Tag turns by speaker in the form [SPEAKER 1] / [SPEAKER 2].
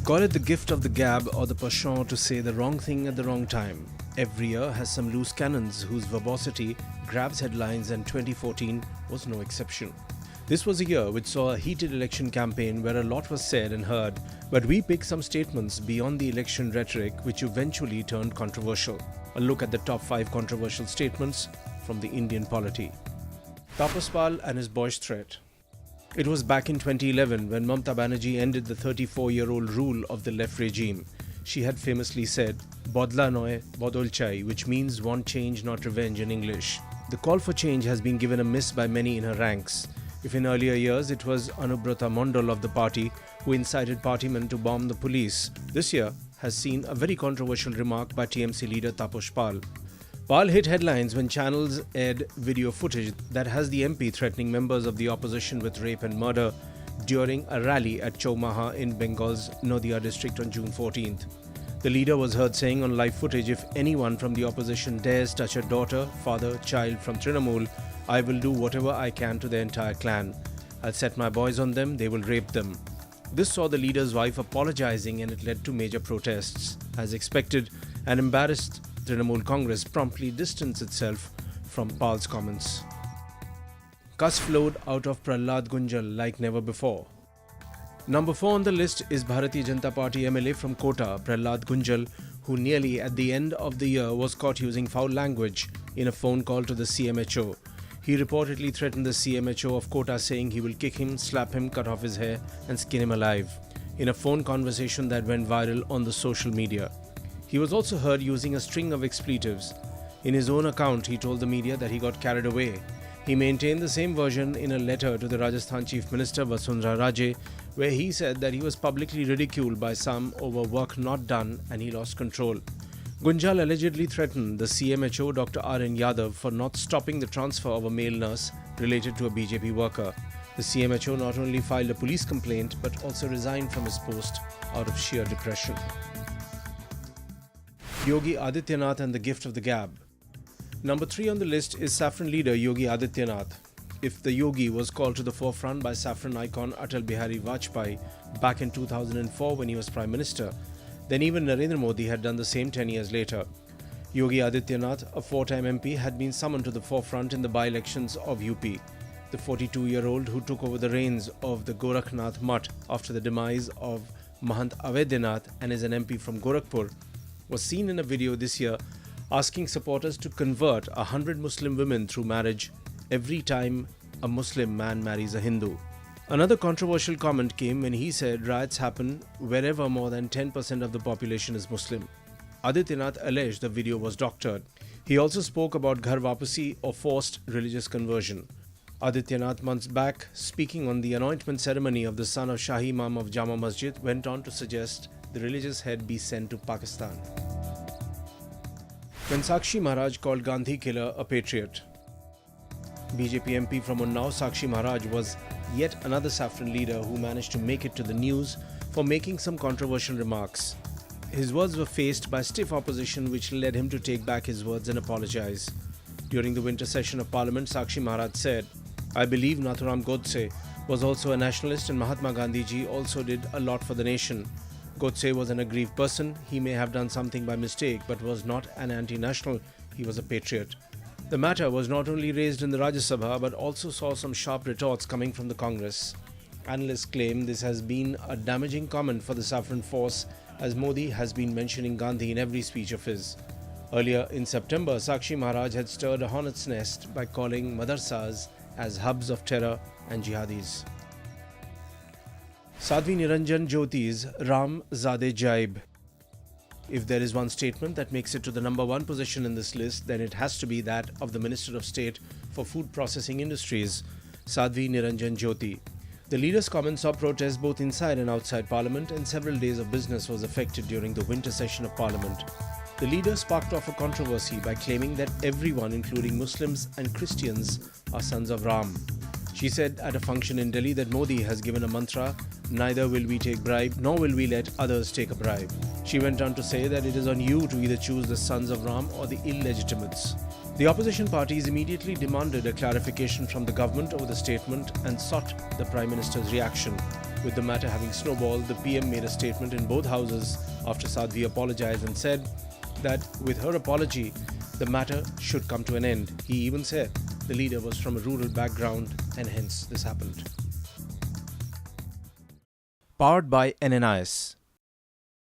[SPEAKER 1] Call it the gift of the gab or the penchant to say the wrong thing at the wrong time. Every year has some loose cannons whose verbosity grabs headlines, and 2014 was no exception. This was a year which saw a heated election campaign where a lot was said and heard, but we picked some statements beyond the election rhetoric which eventually turned controversial. A look at the top 5 controversial statements from the Indian polity. Tapas Pal and his boyish threat. It was back in 2011 when Mamata Banerjee ended the 34-year-old rule of the left regime. She had famously said, "Bodla noy, bodol chai," which means want change, not revenge in English. The call for change has been given a miss by many in her ranks. If in earlier years it was Anubrata Mondal of the party who incited partymen to bomb the police, this year has seen a very controversial remark by TMC leader Tapas Pal. Pal hit headlines when channels aired video footage that has the MP threatening members of the opposition with rape and murder during a rally at Chaumaha in Bengal's Nadia district on June 14th. The leader was heard saying on live footage, "If anyone from the opposition dares touch a daughter, father, child from Trinamool, I will do whatever I can to the entire clan. I'll set my boys on them, they will rape them." This saw the leader's wife apologizing, and it led to major protests. As expected, an embarrassed Trinamool Congress promptly distanced itself from Pal's comments. Cuss flowed out of Prahlad Gunjal like never before. Number 4 on the list is Bharatiya Janata Party MLA from Kota, Prahlad Gunjal, who nearly at the end of the year was caught using foul language in a phone call to the CMHO. He reportedly threatened the CMHO of Kota, saying he will kick him, slap him, cut off his hair and skin him alive, in a phone conversation that went viral on the social media. He was also heard using a string of expletives. In his own account, he told the media that he got carried away. He maintained the same version in a letter to the Rajasthan Chief Minister Vasundhara Raje, where he said that he was publicly ridiculed by some over work not done and he lost control. Gunjal allegedly threatened the CMHO Dr. R.N. Yadav for not stopping the transfer of a male nurse related to a BJP worker. The CMHO not only filed a police complaint but also resigned from his post out of sheer depression. Yogi Adityanath and the gift of the gab. Number 3 on the list is Saffron leader Yogi Adityanath. If the Yogi was called to the forefront by Saffron icon Atal Bihari Vajpayee back in 2004 when he was Prime Minister, then even Narendra Modi had done the same 10 years later. Yogi Adityanath, a 4-time MP, had been summoned to the forefront in the by-elections of UP. The 42-year-old who took over the reins of the Gorakhnath Mutt after the demise of Mahant Avedinath and is an MP from Gorakhpur, was seen in a video this year asking supporters to convert 100 Muslim women through marriage every time a Muslim man marries a Hindu. Another controversial comment came when he said riots happen wherever more than 10% of the population is Muslim. Adityanath alleged the video was doctored. He also spoke about ghar wapasi or forced religious conversion. Adityanath, months back, speaking on the anointment ceremony of the son of Shahi Imam of Jama Masjid, went on to suggest the religious head be sent to Pakistan. When Sakshi Maharaj called Gandhi killer a patriot. BJP MP from Unnao, Sakshi Maharaj, was yet another Saffron leader who managed to make it to the news for making some controversial remarks. His words were faced by stiff opposition, which led him to take back his words and apologize. During the winter session of Parliament, Sakshi Maharaj said, "I believe Nathuram Godse was also a nationalist and Mahatma Gandhi ji also did a lot for the nation. Godse was an aggrieved person. He may have done something by mistake, but was not an anti-national. He was a patriot." The matter was not only raised in the Rajya Sabha but also saw some sharp retorts coming from the Congress. Analysts claim this has been a damaging comment for the Saffron force, as Modi has been mentioning Gandhi in every speech of his. Earlier in September, Sakshi Maharaj had stirred a hornet's nest by calling madarsas as hubs of terror and jihadis. Sadhvi Niranjan Jyoti's Ram Zade Jaib. If there is one statement that makes it to the number 1 position in this list, then it has to be that of the Minister of State for Food Processing Industries, Sadhvi Niranjan Jyoti. The leader's comments saw protests both inside and outside Parliament, and several days of business was affected during the winter session of Parliament. The leader sparked off a controversy by claiming that everyone, including Muslims and Christians, are sons of Ram. She said at a function in Delhi that Modi has given a mantra, "Neither will we take bribe, nor will we let others take a bribe." She went on to say that it is on you to either choose the sons of Ram or the illegitimates. The opposition parties immediately demanded a clarification from the government over the statement and sought the Prime Minister's reaction. With the matter having snowballed, the PM made a statement in both houses after Sadhvi apologized and said that with her apology, the matter should come to an end. He even said the leader was from a rural background and hence this happened. Powered by NNIS,